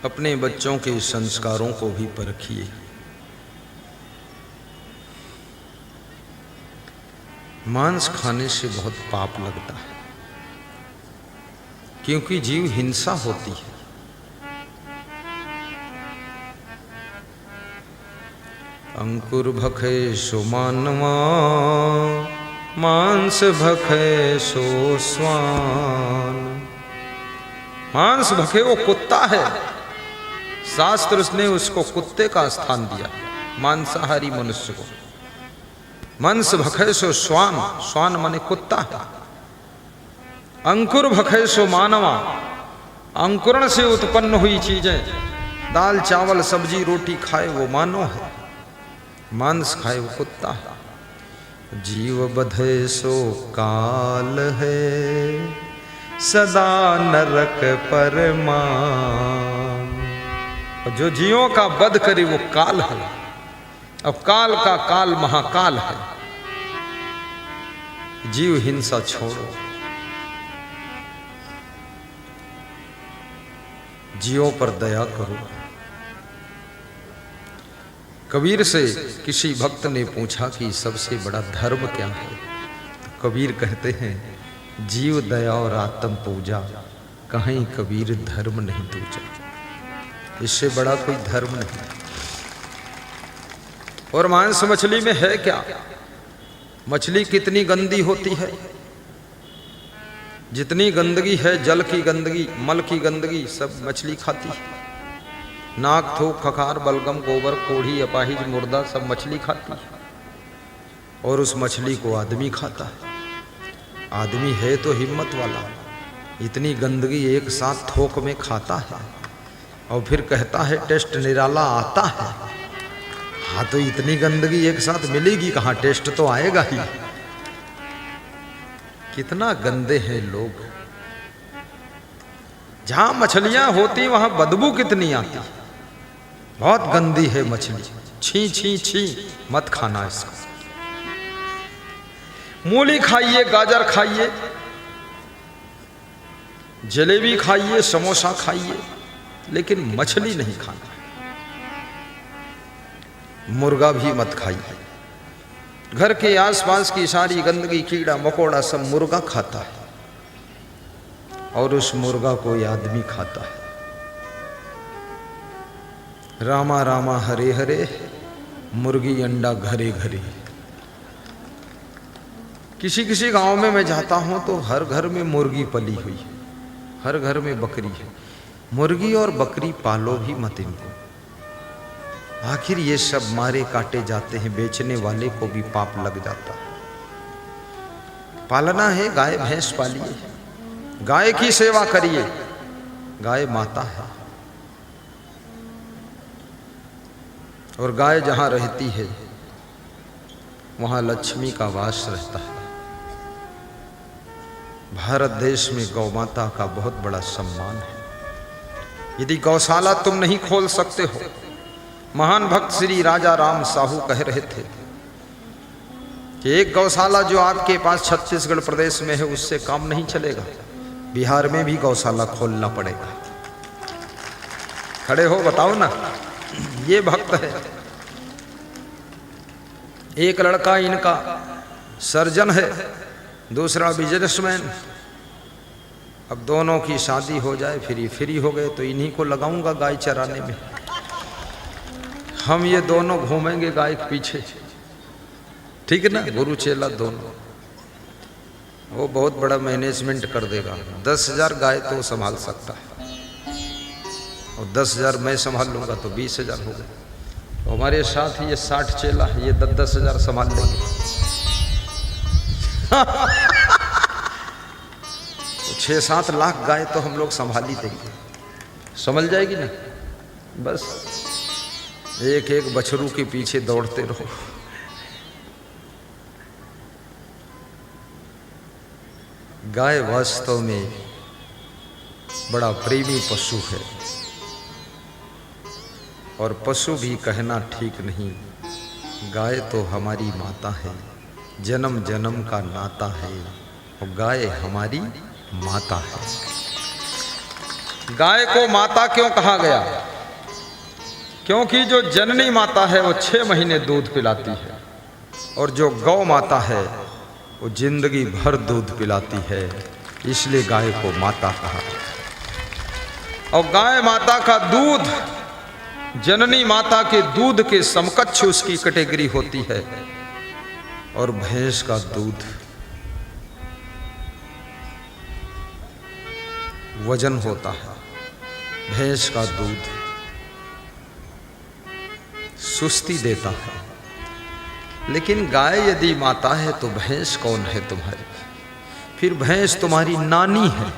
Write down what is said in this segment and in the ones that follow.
अपने बच्चों के संस्कारों को भी परखिए। मांस खाने से बहुत पाप लगता है, क्योंकि जीव हिंसा होती है। अंकुर भखे सो मानवा, मांस भखे सो स्वान। मांस भखे वो कुत्ता है, शास्त्र ने उसको कुत्ते का स्थान दिया, मांसाहारी मनुष्य को। मांस भखे सो स्वान, स्वान माने कुत्ता है। अंकुर भखे सो मानवा, अंकुरण से उत्पन्न हुई चीजें, दाल चावल सब्जी रोटी खाए वो मानव है, मांस खाए वो कुत्ता है। जीव बधे सो काल है, सदा नरक परमान। जो जीवों का वध करे वो काल है। अब काल का काल महाकाल है। जीव हिंसा छोड़ो, जीवों पर दया करो। कबीर से किसी भक्त ने पूछा कि सबसे बड़ा धर्म क्या है, तो कबीर कहते हैं जीव दया और आत्म पूजा, कहीं कबीर धर्म नहीं दूजा। इससे बड़ा कोई धर्म नहीं। और मांस मछली में है क्या? मछली कितनी गंदी होती है, जितनी गंदगी है, जल की गंदगी, मल की गंदगी, सब मछली खाती है। नाक थूक खखार बलगम गोबर कोढ़ी अपाहिज मुर्दा सब मछली खाती है। और उस मछली को आदमी खाता है। आदमी है तो हिम्मत वाला, इतनी गंदगी एक साथ थोक में खाता है और फिर कहता है टेस्ट निराला आता है। हाँ, तो इतनी गंदगी एक साथ मिलेगी कहाँ, टेस्ट तो आएगा ही। कितना गंदे हैं लोग। जहां मछलियां होती वहां बदबू कितनी आती। बहुत गंदी है मछली, छी छी छी, मत खाना इसको। मूली खाइए, गाजर खाइए, जलेबी खाइए, समोसा खाइए, लेकिन मछली नहीं खाना। मुर्गा भी मत खाइए। घर के आसपास की सारी गंदगी कीड़ा मकोड़ा सब मुर्गा खाता है, और उस मुर्गा को ये आदमी खाता है। रामा रामा हरे हरे, मुर्गी अंडा घरे घरे। किसी किसी गांव में मैं जाता हूं तो हर घर में मुर्गी पली हुई है, हर घर में बकरी है। मुर्गी और बकरी पालो भी मत इनको। आखिर ये सब मारे काटे जाते हैं, बेचने वाले को भी पाप लग जाता है। पालना है, गाय भैंस पालिए, गाय की सेवा करिए, गाय माता है। और गाय जहां रहती है वहां लक्ष्मी का वास रहता है। भारत देश में गौ माता का बहुत बड़ा सम्मान है। यदि गौशाला तुम नहीं खोल सकते हो, महान भक्त श्री राजा राम साहू कह रहे थे कि एक गौशाला जो आपके पास छत्तीसगढ़ प्रदेश में है उससे काम नहीं चलेगा, बिहार में भी गौशाला खोलना पड़ेगा। खड़े हो, बताओ ना। ये भक्त है। एक लड़का इनका सर्जन है, दूसरा बिजनेसमैन। अब दोनों की शादी हो जाए, फ्री हो गए, तो इन्हीं को लगाऊंगा गाय चराने में। हम ये दोनों घूमेंगे गाय के पीछे, ठीक है ना, गुरु चेला दोनों। वो बहुत बड़ा मैनेजमेंट कर देगा। 10,000 गाय तो संभाल सकता है, और 10,000 मैं संभाल लूंगा तो 20,000 हो गए। तो हमारे साथ ये 60 चेला, ये 10,000 संभाल लेंगे। तो 6-7 लाख गाय तो हम लोग संभाल ही देंगे, संभल जाएगी ना। बस एक एक बछरू के पीछे दौड़ते रहो। गाय वास्तव में बड़ा प्रेमी पशु है, और पशु भी कहना ठीक नहीं। गाय तो हमारी माता है, जन्म जन्म का नाता है, और गाय हमारी माता है। गाय को माता क्यों कहा गया? क्योंकि जो जननी माता है वो 6 महीने दूध पिलाती है, और जो गौ माता है वो जिंदगी भर दूध पिलाती है, इसलिए गाय को माता कहा। और गाय माता का दूध जननी माता के दूध के समकक्ष उसकी कैटेगरी होती है, और भैंस का दूध वजन होता है। भैंस का दूध सुस्ती देता है, लेकिन गाय यदि माता है तो भैंस कौन है तुम्हारी? फिर भैंस तुम्हारी नानी है।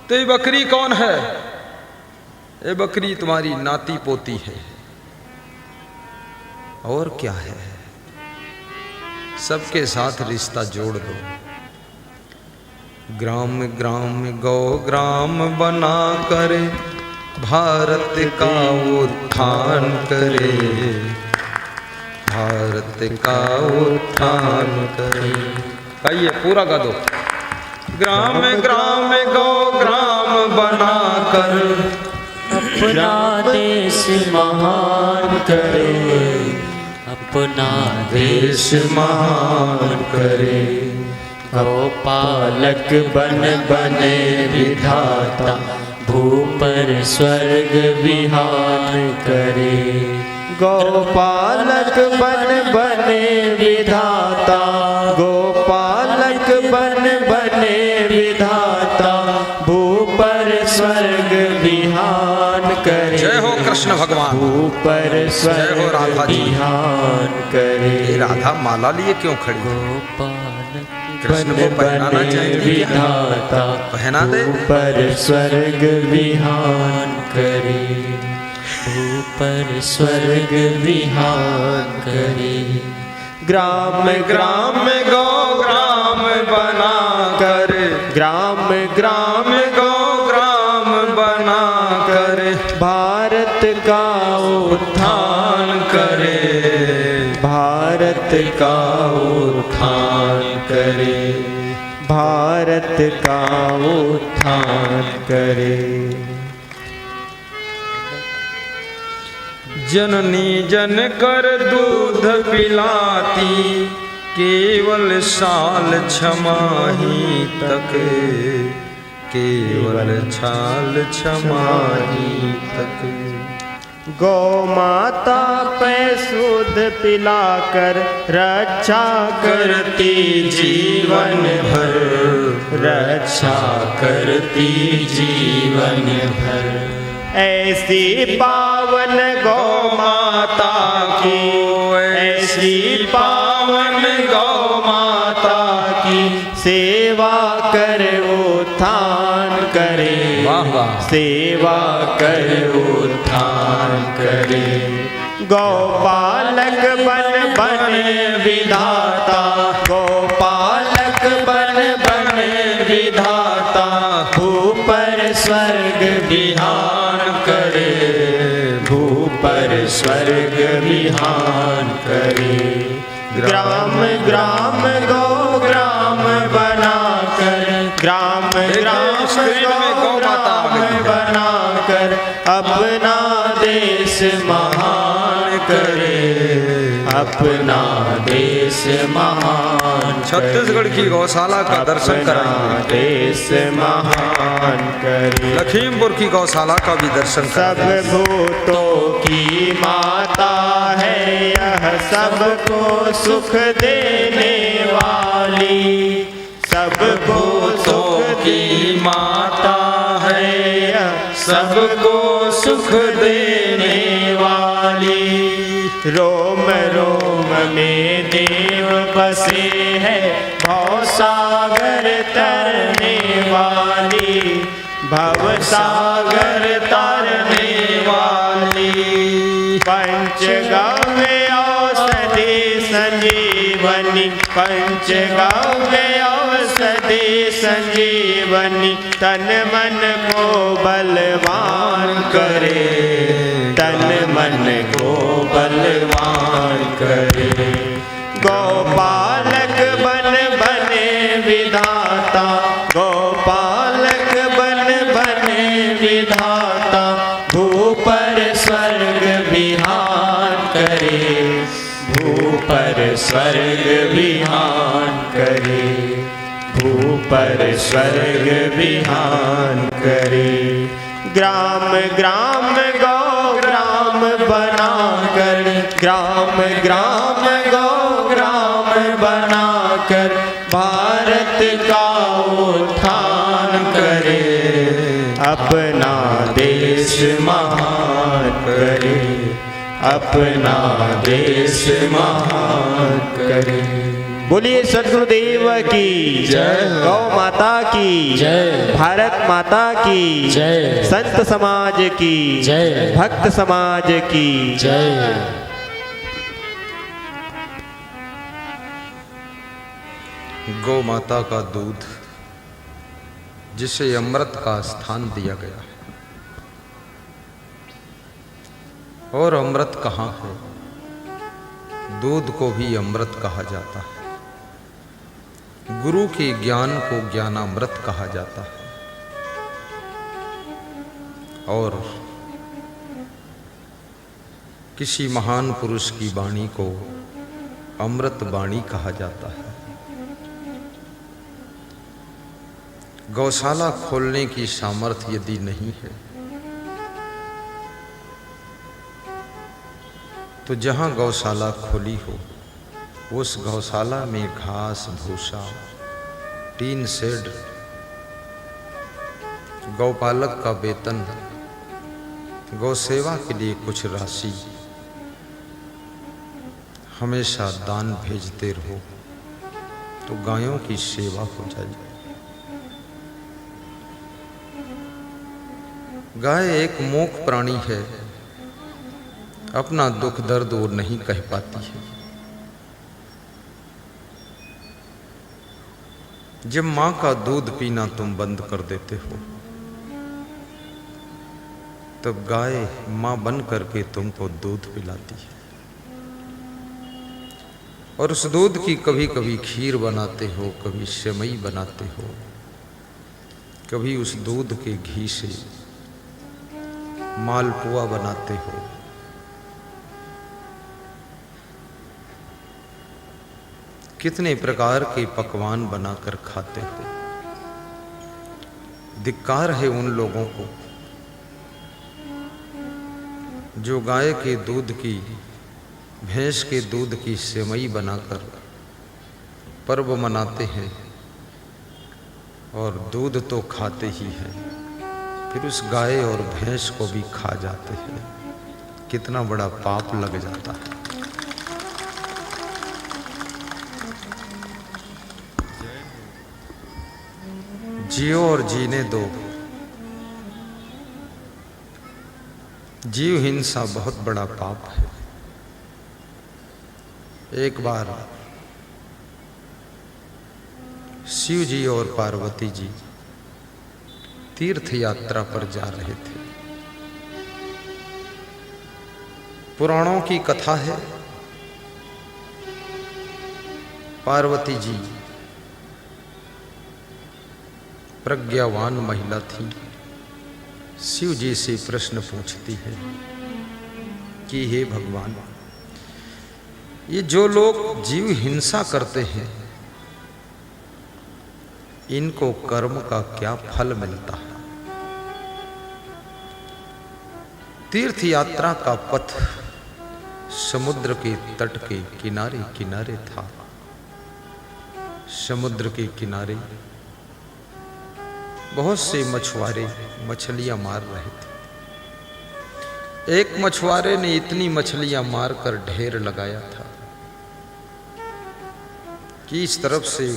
तो ये बकरी कौन है? ये बकरी तुम्हारी नाती पोती है। और क्या है? सबके साथ रिश्ता जोड़ दो। ग्राम ग्राम गौ ग्राम बना करे, भारत का उत्थान करे, भारत का उत्थान करे। कहिए, पूरा गा दो। ग्राम ग्राम गौ ग्राम बना कर अपना देश महान करे, अपना देश महान करे। गौपालक बन बने विधाता, भूपर स्वर्ग विहान करे। गौपालक बन बने विधाता, गोपालक बन बने विधाता, भूपर स्वर्ग विहान करे। जय हो कृष्ण भगवान। भूपर स्वर्ग विहान करे। राधा माला लिए क्यों खड़ी? गोपालक कृष्ण को पहनाना चाहिए, विधाता पहना दे। भूपर स्वर्ग विहान करे, भूपर स्वर्ग विहान करे। ग्राम ग्राम गौ ग्राम बना कर, ग्राम ग्राम गौ ग्राम बना कर, भारत का उत्थान करे, भारत का उत्थान करे, भारत का उत्थान करे। जननी जन कर दूध पिलाती, केवल साल छमाही तक, केवल छाल छमाही तक। गौ माता पे दूध पिलाकर रक्षा करती जीवन भर, रक्षा करती जीवन भर। ऐसी पावन गौ माता की, ऐसी पावन गौ माता की सेवा कर उत्थान करे, सेवा कर उत्थान करे। गौपालक बन बने विधाता, गौपालक बन बने विधाता, भूपर स्वर्ग विहान करे, भूपर स्वर्ग विहान करे। ग्राम ग्राम गौ ग्राम बना कर, ग्राम ग्राम गौ ग्राम बना कर, अपना देश महान करे, अपना देश महान। छत्तीसगढ़ की गौशाला का दर्शन कराएंगे, देश महान करे। लखीमपुर की गौशाला का भी दर्शन सब कराएंगे। भूतों की माता है यह, सबको सुख देने वाली, सबको सुख की माता है यह, सबको सुख देने वाली। रोम रोम में देव बसे है, भव सागर तरने वाली, भव सागर तरने वाली। पंचगव्य औषधि संजीवनी, पंचगव्य औषधि संजीवनी, तन मन को बलवान करे, तन मन को बलवान करे। गौपालक बन बने विधाता, गोपाल विधाता भूपर स्वर्ग विहार करे, भूपर स्वर्ग विहार करे, भूपर स्वर्ग विहार करे। ग्राम ग्राम गौ ग्राम बना कर, ग्राम ग्राम गौ ग्राम बनाकर भारत का उत्थान करे, अपना देश महान करे, अपना देश महान करे। बोलिए सद्गुरुदेव की जय। गौ माता की जय। भारत माता की जय। संत समाज की जय। भक्त समाज की जय। गौ माता का दूध जिसे अमृत का स्थान दिया गया है, और अमृत कहाँ है? दूध को भी अमृत कहा जाता है, गुरु के ज्ञान को ज्ञानामृत कहा जाता है, और किसी महान पुरुष की वाणी को अमृत वाणी कहा जाता है। गौशाला खोलने की सामर्थ्य यदि नहीं है तो जहां गौशाला खोली हो उस गौशाला में घास भूसा, टीन शेड, गौपालक का वेतन, गौ सेवा के लिए कुछ राशि हमेशा दान भेजते रहो तो गायों की सेवा हो जाएगी। गाय एक मूक प्राणी है, अपना दुख दर्द वो नहीं कह पाती है। जब मां का दूध पीना तुम बंद कर देते हो तब गाय मां बन करके तुमको दूध पिलाती है, और उस दूध की कभी कभी खीर बनाते हो, कभी सेवई बनाते हो, कभी उस दूध के घी से मालपुआ बनाते हो। कितने प्रकार के पकवान बनाकर खाते हो। धिक्कार है उन लोगों को जो गाय के दूध की, भैंस के दूध की सेवई बनाकर पर्व मनाते हैं और दूध तो खाते ही हैं, फिर उस गाय और भैंस को भी खा जाते हैं। कितना बड़ा पाप लग जाता है। जियो और जीने दो। जीव हिंसा बहुत बड़ा पाप है। एक बार शिव जी और पार्वती जी तीर्थ यात्रा पर जा रहे थे। पुराणों की कथा है, पार्वती जी प्रज्ञावान महिला थी। शिव जी से प्रश्न पूछती है कि हे भगवान, ये जो लोग जीव हिंसा करते हैं इनको कर्म का क्या फल मिलता है? तीर्थ यात्रा का पथ समुद्र के तट के किनारे किनारे था। समुद्र के किनारे बहुत से मछुआरे मछलियां मार रहे थे। एक मछुआरे ने इतनी मछलियां मारकर ढेर लगाया था कि इस तरफ से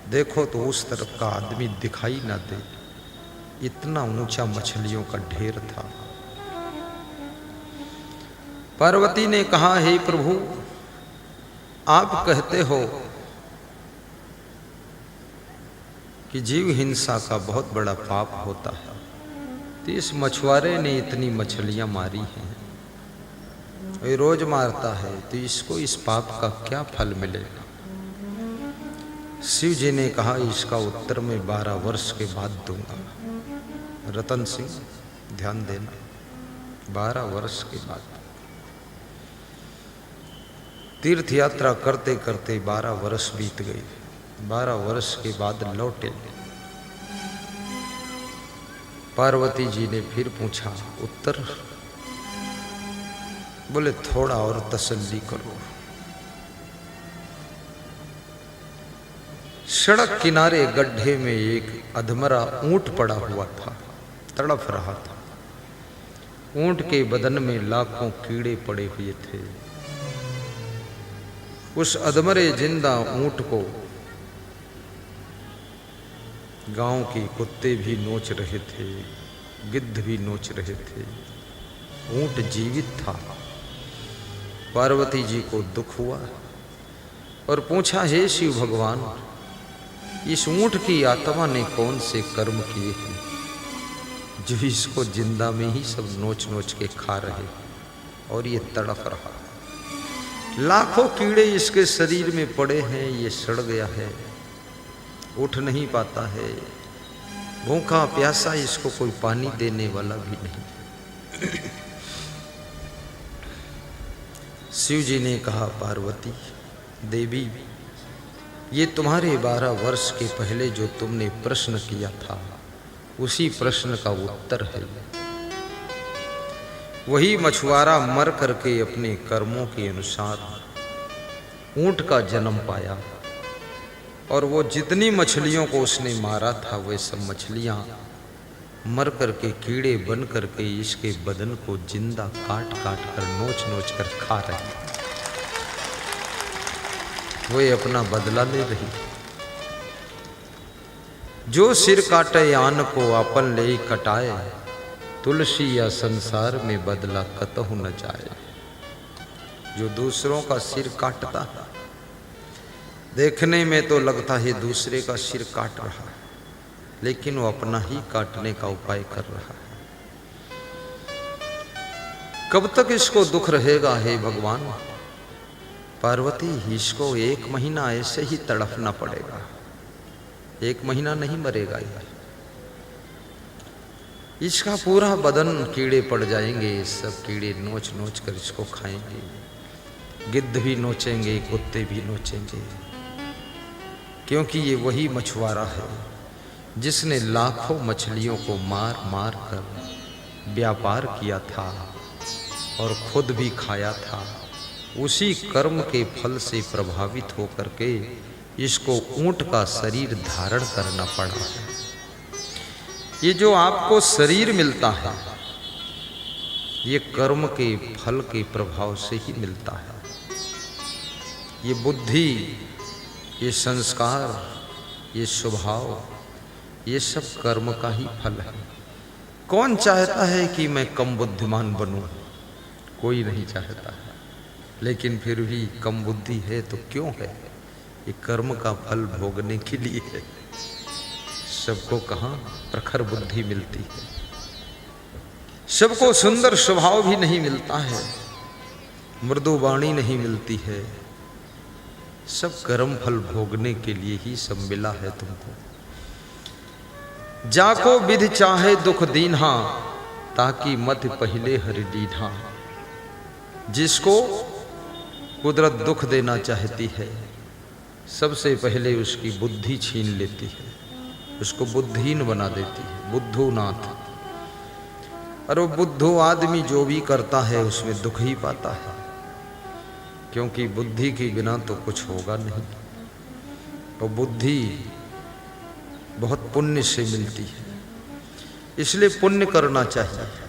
देखो तो उस तरफ का आदमी दिखाई ना दे, इतना ऊंचा मछलियों का ढेर था। पार्वती ने कहा, हे प्रभु, आप कहते हो कि जीव हिंसा का बहुत बड़ा पाप होता है, तो इस मछुआरे ने इतनी मछलियां मारी हैं, ये रोज मारता है, तो इसको इस पाप का क्या फल मिलेगा? शिव जी ने कहा, इसका उत्तर मैं 12 वर्ष के बाद दूंगा। रतन सिंह ध्यान देना, 12 वर्ष के बाद तीर्थ यात्रा करते करते 12 वर्ष बीत गए। 12 वर्ष के बाद लौटे। पार्वती जी ने फिर पूछा उत्तर, बोले थोड़ा और तसल्ली करो। सड़क किनारे गड्ढे में एक अधमरा ऊंट पड़ा हुआ था, तड़फ रहा था। ऊंट के बदन में लाखों कीड़े पड़े हुए थे। उस अधमरे जिंदा ऊंट को गांव के कुत्ते भी नोच रहे थे, गिद्ध भी नोच रहे थे। ऊंट जीवित था। पार्वती जी को दुख हुआ और पूछा, हे शिव भगवान, इस ऊंट की आत्मा ने कौन से कर्म किए हैं जो इसको जिंदा में ही सब नोच नोच के खा रहे और ये तड़फ रहा। लाखों कीड़े इसके शरीर में पड़े हैं, ये सड़ गया है, उठ नहीं पाता है, भूखा प्यासा, इसको कोई पानी देने वाला भी नहीं। शिव जी ने कहा, पार्वती देवी, ये तुम्हारे 12 वर्ष के पहले जो तुमने प्रश्न किया था उसी प्रश्न का उत्तर है। वही मछुआरा मर करके अपने कर्मों के अनुसार ऊंट का जन्म पाया और वो जितनी मछलियों को उसने मारा था वे सब मछलियां मर करके कीड़े बन करके इसके बदन को जिंदा काट काट कर नोच नोच कर खा रहे। वे अपना बदला ले रही। जो सिर काटे आन को आपन ले कटाए, तुलसी या संसार में बदला कतहु न जाए। जो दूसरों का सिर काटता है, देखने में तो लगता है दूसरे का सिर काट रहा है, लेकिन वो अपना ही काटने का उपाय कर रहा है। कब तक इसको दुख रहेगा हे भगवान? पार्वती, इसको 1 महीना ऐसे ही तड़फना पड़ेगा, 1 महीना नहीं मरेगा ये। इसका पूरा बदन कीड़े पड़ जाएंगे, सब कीड़े नोच नोच कर इसको खाएंगे। गिद्ध भी नोचेंगे, कुत्ते भी नोचेंगे, क्योंकि ये वही मछुआरा है जिसने लाखों मछलियों को मार मार कर व्यापार किया था और खुद भी खाया था। उसी कर्म के फल से प्रभावित होकर के इसको ऊंट का शरीर धारण करना पड़ा है। ये जो आपको शरीर मिलता है, ये कर्म के फल के प्रभाव से ही मिलता है। ये बुद्धि, ये संस्कार, ये स्वभाव, ये सब कर्म का ही फल है। कौन चाहता है कि मैं कम बुद्धिमान बनूं? कोई नहीं चाहता है, लेकिन फिर भी कम बुद्धि है तो क्यों है? ये कर्म का फल भोगने के लिए है। सबको कहाँ प्रखर बुद्धि मिलती है, सबको सुंदर स्वभाव भी नहीं मिलता है, मृदु वाणी नहीं मिलती है। सब कर्म फल भोगने के लिए ही सब मिला है तुमको। जाको विधि चाहे दुख दीन्हा, ताकि मत पहले हरि दीन्हा। जिसको कुदरत दुख देना चाहती है, सबसे पहले उसकी बुद्धि छीन लेती है, उसको बुद्धिहीन बना देती है, बुद्धूनाथ। और वो बुद्धू आदमी जो भी करता है उसमें दुख ही पाता है, क्योंकि बुद्धि के बिना तो कुछ होगा नहीं। और बुद्धि बहुत पुण्य से मिलती है, इसलिए पुण्य करना चाहिए।